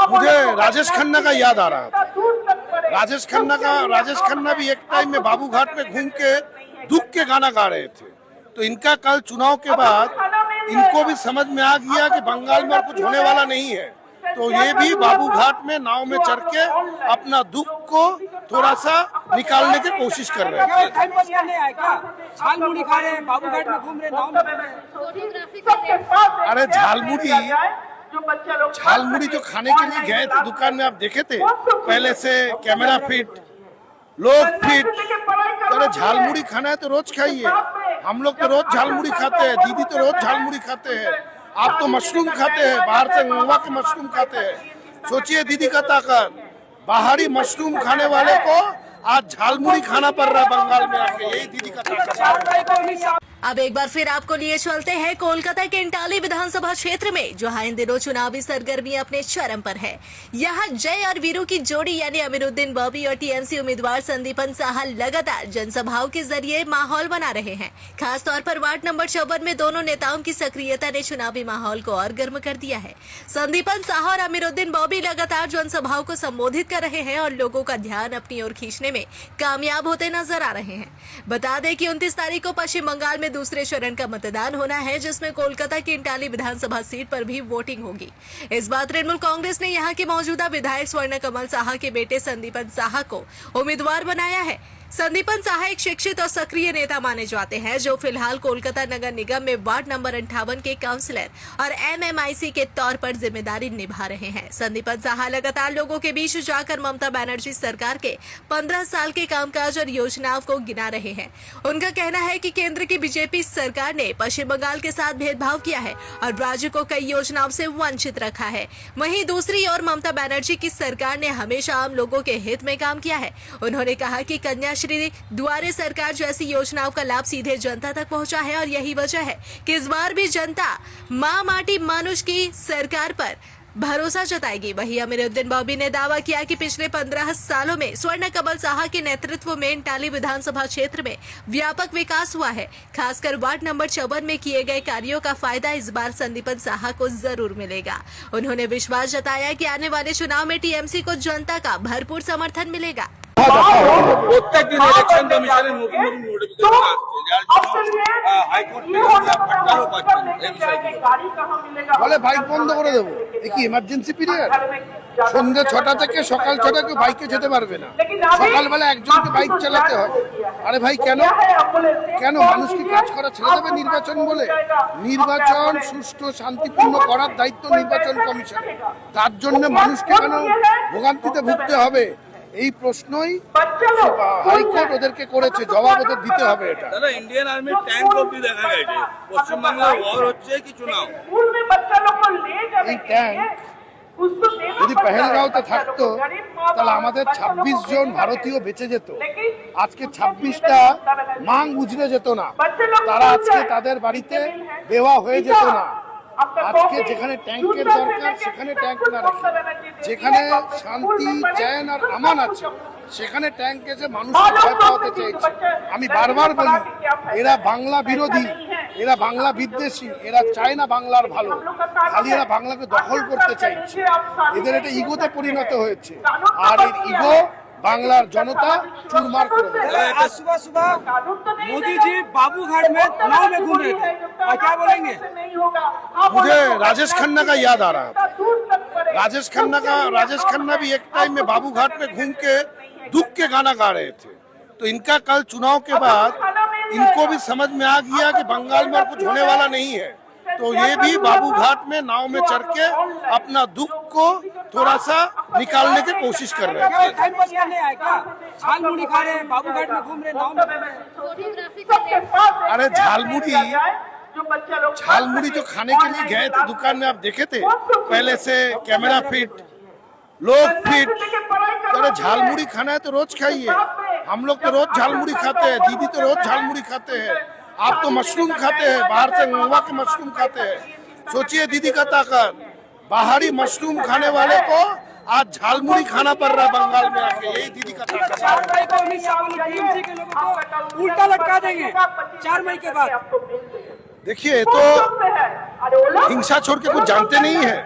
मुझे राजेश खन्ना का याद आ रहा था। राजेश खन्ना भी एक टाइम में बाबू घाट में घूम के दुख के गाना गा रहे थे। तो इनका कल चुनाव के बाद इनको भी समझ में आ गया कि बंगाल में और कुछ होने वाला नहीं है, तो ये भी बाबू घाट में नाव में चढ़ के अपना दुख को थोड़ा सा निकालने की कोशिश कर रहे हैं। टाइम पास करने आए क्या? झालमुड़ी खा रहे हैं, बाबू घाट में घूम रहे हैं, नाव में घूम रहे हैं। अरे झालमुड़ी जो खाने के लिए गए थे दुकान में, आप देखे थे पहले से कैमरा फिट, लोग फिट। अरे झालमुड़ी खाना है तो रोज खाइए, हम लोग तो रोज झालमुड़ी खाते हैं, दीदी तो रोज झालमुड़ी खाते हैं, आप तो मशरूम खाते हैं, बाहर से मंगवा के मशरूम खाते हैं। सोचिए दीदी का ताकत, बाहरी मशरूम खाने वाले को आज झालमुड़ी खाना पड़ रहा है बंगाल में आके, यही दीदी का ताकत। अब एक बार फिर आपको लिए चलते हैं कोलकाता के इंटाली विधानसभा क्षेत्र में, जहां इन दिनों चुनावी सरगर्मी अपने चरम पर है। यहां जय और वीरू की जोड़ी यानी अमीरुद्दीन बॉबी और टीएमसी उम्मीदवार संदीपन साहा लगातार जनसभाओं के जरिए माहौल बना रहे हैं। खासतौर पर वार्ड नंबर 54 में दोनों नेताओं की सक्रियता ने चुनावी माहौल को और गर्म कर दिया है। संदीपन साहा और अमीरुद्दीन बॉबी लगातार जनसभाओं को संबोधित कर रहे हैं और लोगों का ध्यान अपनी ओर खींचने में कामयाब होते नजर आ रहे हैं। बता दें कि 29 तारीख को पश्चिम बंगाल में दूसरे चरण का मतदान होना है, जिसमें कोलकाता की इंटाली विधानसभा सीट पर भी वोटिंग होगी। इस बार तृणमूल कांग्रेस ने यहां के मौजूदा विधायक स्वर्ण कमल साहा के बेटे संदीपन साहा को उम्मीदवार बनाया है। संदीपन साहा एक शिक्षित और सक्रिय नेता माने जाते हैं, जो फिलहाल कोलकाता नगर निगम में वार्ड नंबर 58 के काउंसलर और एमएमआईसी के तौर पर जिम्मेदारी निभा रहे हैं। संदीपन साहा लगातार लोगों के बीच जाकर ममता बनर्जी सरकार के 15 साल के कामकाज और योजनाओं को गिना रहे हैं। उनका कहना है कि केंद्र की बीजेपी सरकार ने पश्चिम बंगाल के साथ भेदभाव किया है और राज्य को कई योजनाओं से वंचित रखा है। वहीं दूसरी ओर ममता बनर्जी की सरकार ने हमेशा आम लोगों के हित में काम किया है। उन्होंने कहा कि कन्या श्री द्वारे सरकार जैसी योजनाओं का लाभ सीधे जनता तक पहुंचा है और यही वजह है कि इस बार भी जनता मां माटी मानुष की सरकार पर भरोसा जताएगी। वहीं अमीरुद्दीन बॉबी ने दावा किया कि पिछले 15 सालों में स्वर्ण कमल साहा के नेतृत्व में इंटाली विधानसभा क्षेत्र में व्यापक विकास हुआ है। खासकर वार्ड नंबर 54 में किए गए कार्यों का फायदा इस बार संदीपन साहा को जरूर मिलेगा। उन्होंने विश्वास जताया कि आने वाले चुनाव में टीएमसी को जनता का भरपूर समर्थन मिलेगा। প্রত্যেক দিন ইলেকশন কমিশনের নতুন নতুন নোটিফিকেশন আসছে, যার জন্য হাইকোর্ট থেকে ফাটকারও পাচ্ছেন এই বিষয়গুলো। বলে বাইক বন্ধ করে দেবো, এ কি ইমার্জেন্সি পিরিয়ড? সন্ধ্যে 6টা থেকে সকাল 6টা কেউ বাইকে যেতে পারবে না, সকালবেলা একজনকে বাইক চালাতে হবে। আরে ভাই কেন মানুষ কি কাজ করা ছেড়ে দেবে নির্বাচন বলে? নির্বাচন সুষ্ঠু শান্তিপূর্ণ করার দায়িত্ব নির্বাচন কমিশনের, তার জন্য মানুষকে কেন ভোগান্তিতে ভুগতে হবে? এই প্রশ্নই হাইকোর্ট ওদেরকে করেছে, জবাব ওদের দিতে হবে। এটা দাদা ইন্ডিয়ান আর্মির ট্যাঙ্ক অবধি দেখা গেছে পশ্চিমবাংলায় ওয়ার হচ্ছে কিছু না। এই ট্যাঙ্ক যদি পেহেলগাঁওতে থাকতো তাহলে আমাদের 26 জন ভারতীয় বেঁচে যেত। আজকে 26টা মাং উজড়ে যেত না, তারা আজকে তাদের বাড়িতে বেওয়া হয়ে যেত না। আজকে যেখানে ট্যাঙ্কের দরকার সেখানে ট্যাঙ্ক না রেখে, যেখানে শান্তি চ্যান আর আমান আছে সেখানে ট্যাঙ্ক এসে মানুষকে ভয় পাওয়াতে চাইছে। আমি বারবার বলি, এরা বাংলা বিরোধী, এরা বাংলা বিদ্বেষী, এরা চায় না বাংলার ভালো, খালি এরা বাংলাকে দখল করতে চাইছে। এদের এটা ইগোতে পরিণত হয়েছে, আর এর ইগো बांग्लार जनता चूरमार कर देगा। आज सुबह सुबह मोदी जी बाबू घाट में नाव में घूम रहे थे, और क्या बोलेंगे? मुझे राजेश खन्ना का याद आ रहा था। राजेश खन्ना भी एक टाइम में बाबू घाट में घूम के दुख के गाना गा रहे थे। तो इनका कल चुनाव के बाद इनको भी समझ में आ गया कि बंगाल में कुछ होने वाला नहीं है, तो ये भी बाबू घाट में नाव में चढ़ के अपना दुख को थोड़ा सा निकालने की कोशिश कर रहे हैं। टाइम पास करने आए क्या? झालमुड़ी खा रहे हैं, बाबू घाट में घूम रहे हैं, नाव में घूम रहे हैं। अरे झालमुड़ी जो खाने के लिए गए थे दुकान में, आप देखे थे पहले से कैमरा फिट, लोग फिट। अरे झालमुड़ी खाना है तो रोज खाइए, हम लोग तो रोज झालमुड़ी खाते हैं, दीदी तो रोज झालमुड़ी खाते हैं, आप तो मशरूम खाते हैं, बाहर से मंगवा के मशरूम खाते हैं। सोचिए दीदी का ताकत, बाहरी मशरूम खाने वाले को आज झालमुड़ी खाना पड़ रहा है बंगाल में आके, यही दीदी का ताकत। 4 मई को टीएमसी के लोगों को उल्टा लटका देंगे 4 मई के बाद। देखिए तो हिंसा छोड़ के कुछ जानते नहीं है।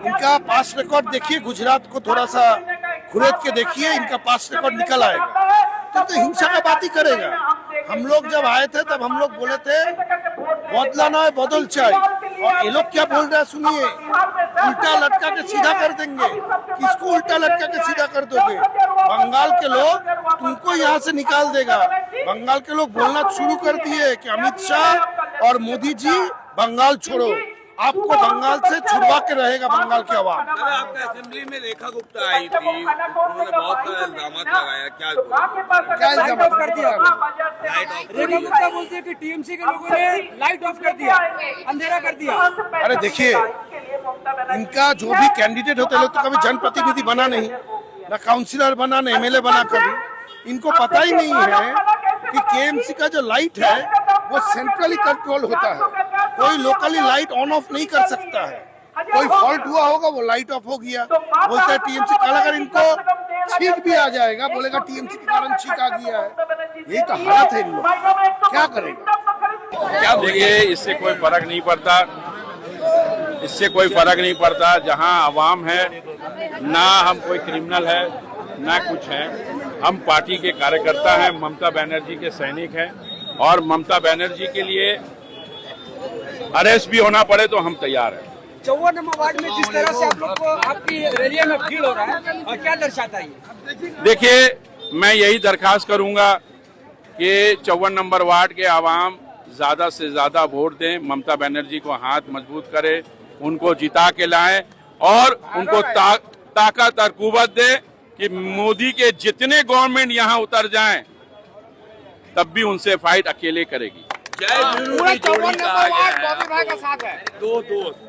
इनका पास रिकॉर्ड देखिए, गुजरात को थोड़ा सा घुरेद के देखिए, इनका पास रिकॉर्ड निकल आएगा। तो हिंसा का बात ही करेगा। हम लोग जब आए थे तब हम लोग बोले थे बदला ना है बदल चाहिए, और ये लोग क्या बोल रहे हैं सुनिए, उल्टा लटका के सीधा कर देंगे। किसको उल्टा लटका के सीधा कर दोगे? बंगाल के लोग तुमको यहाँ से निकाल देगा। बंगाल के लोग बोलना शुरू कर दिए कि अमित शाह और मोदी जी बंगाल छोड़ो, आपको बंगाल से छुड़वा के रहेगा बंगाल की आवाम। आपका असेंबली में रेखा गुप्ता आई थी, उन्होंने बहुत सारे इल्जाम लगाया, क्या लाइट ऑफ कर दिया। रेखा गुप्ता बोलती है कि टीएमसी के लोगों ने लाइट ऑफ कर दिया, अंधेरा कर दिया। अरे देखिए, इनका जो भी कैंडिडेट होते हैं, लोग तो कभी जनप्रतिनिधि बना नहीं, ना काउंसिलर बना, ना एमएलए बना कभी। इनको पता ही नहीं है कि केएमसी का जो लाइट है वो सेंट्रली कंट्रोल होता है। कोई लोकली लाइट ऑन ऑफ नहीं कर सकता है। कोई फॉल्ट हुआ होगा, वो लाइट ऑफ हो गया, बोलते हैं टीएमसी का। अगर इनको छींक भी आ जाएगा, बोलेगा टीएमसी के कारण छींक आ गया है। यही तो हालत है इन लोग, क्या करेगा? क्या देखिए, इससे कोई फर्क नहीं पड़ता, इससे कोई फर्क नहीं पड़ता। जहां आवाम है, ना हम कोई क्रिमिनल है ना कुछ है, हम पार्टी के कार्यकर्ता हैं, ममता बनर्जी के सैनिक हैं, और ममता बनर्जी के लिए अरेस्ट भी होना पड़े तो हम तैयार हैं। 54 नंबर वार्ड में जिस तरह से आप लोग को आपकी रैली में फील हो रहा है, और क्या दर्शाता है? देखिए, मैं यही दरखास्त करूंगा कि 54 नंबर वार्ड के आवाम ज्यादा से ज्यादा वोट दें, ममता बनर्जी को हाथ मजबूत करें, उनको जिता के लाएं, और उनको ताकत और कुव्वत दें कि मोदी के जितने गवर्नमेंट यहाँ उतर जाएं, तब भी उनसे फाइट अकेले करेगी। पूरा 54 नंबर वार्ड बॉबी भाई का साथ है। दो दोस्त,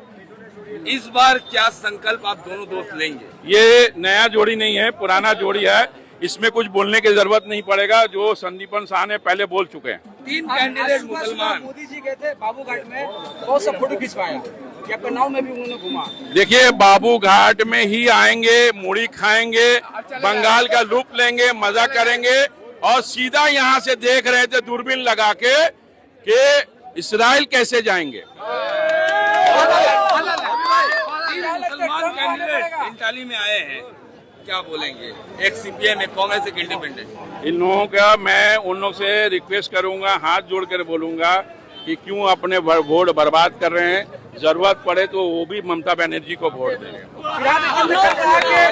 इस बार क्या संकल्प आप दोनों दोस्त लेंगे? ये नया जोड़ी नहीं है, पुराना जोड़ी है, इसमें कुछ बोलने की जरूरत नहीं पड़ेगा। जो संदीपन शाह ने पहले बोल चुके हैं। 3 कैंडिडेट मुसलमान। मोदी जी गए थे बाबू घाट में, बहुत सा फोटो खिंचवाया, नाव में भी उन्होंने घुमा। देखिए, बाबू घाट में ही आएंगे, मूढ़ी खाएंगे, बंगाल का लुत्फ लेंगे, मजा करेंगे, और सीधा यहाँ से देख रहे थे दूरबीन लगा के कि इस्राइल कैसे जाएंगे। मुसलमान कैंडिडेट इंटाली में आए हैं, क्या बोलेंगे? एक सीपीएम, एक कांग्रेस, एक इंडिपेंडेंट। इन लोगों का मैं उन लोग से रिक्वेस्ट करूंगा, हाथ जोड़कर बोलूंगा कि क्यों अपने वोट बर्बाद कर रहे हैं। जरूरत पड़े तो वो भी ममता बनर्जी को वोट देंगे।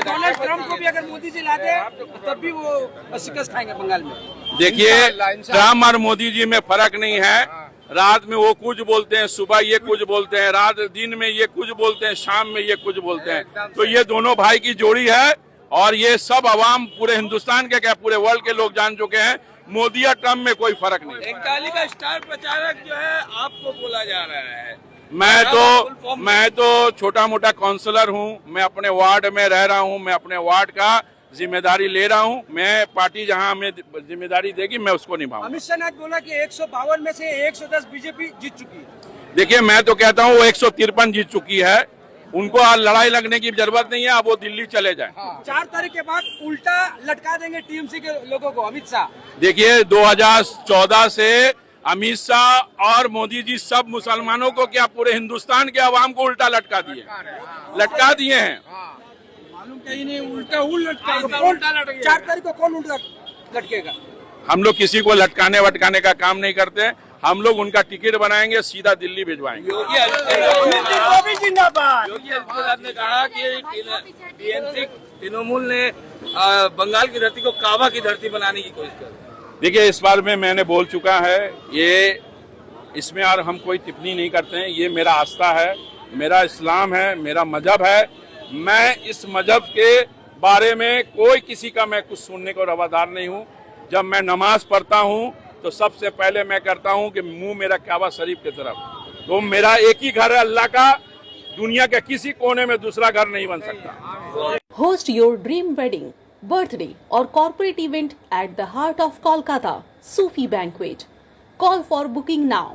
डोनाल्ड ट्रम्प को भी अगर मोदी जी लाते तब भी वो शिकस्त खाएंगे बंगाल में। देखिए, ट्रम्प और मोदी जी में फर्क नहीं है। रात में वो कुछ बोलते हैं, सुबह ये कुछ बोलते हैं, रात दिन में ये कुछ बोलते हैं, शाम में ये कुछ बोलते हैं। तो ये दोनों भाई की जोड़ी है, और ये सब अवाम पूरे हिंदुस्तान के क्या पूरे वर्ल्ड के लोग जान चुके हैं, मोदी या ट्रम्प में कोई फर्क नहीं। इंटाली का स्टार प्रचारक जो है आपको बोला जा रहा है। मैं तो छोटा मोटा काउंसलर हूँ, मैं अपने वार्ड में रह रहा हूँ, मैं अपने वार्ड का जिम्मेदारी ले रहा हूँ। मैं पार्टी जहाँ हमें जिम्मेदारी देगी मैं उसको निभाऊंगा। अमित शाह ने बोला कि 152 में से 110 बीजेपी जीत चुकी है। देखिए, मैं तो कहता हूँ वो 153 जीत चुकी है, उनको आज लड़ाई लगने की जरूरत नहीं है, अब वो दिल्ली चले जाएं। 4 तारीख के बाद उल्टा लटका देंगे टीएमसी के लोगों को अमित शाह। देखिए, 2014 से अमित शाह और मोदी जी सब मुसलमानों को क्या पूरे हिंदुस्तान के अवाम को उल्टा लटका दिए हैं। मालूम कहीं नहीं, उल्टा 4 तारीख को कौन उल्टा लटकेगा? हम लोग किसी को लटकाने वटकाने का काम नहीं करते, हम लोग उनका टिकट बनाएंगे, सीधा दिल्ली भिजवाएंगे। योगी आदित्यनाथ ने कहा कि टीएमसी तृणमूल ने बंगाल की धरती को काबा की धरती बनाने की कोशिश कर। देखिए, इस बार में मैंने बोल चुका है, ये इसमें और हम कोई टिप्पणी नहीं करते हैं। ये मेरा आस्था है, मेरा इस्लाम है, मेरा मजहब है। मैं इस मजहब के बारे में कोई किसी का मैं कुछ सुनने को रवादार नहीं हूँ। जब मैं नमाज पढ़ता हूँ तो सबसे पहले मैं करता हूँ कि मुंह मेरा काबा शरीफ की तरफ। तो मेरा एक ही घर है अल्लाह का, दुनिया के किसी कोने में दूसरा घर नहीं बन सकता। Host your dream wedding, birthday or corporate event at the heart of Kolkata, Sufi Banquet. Call for booking now.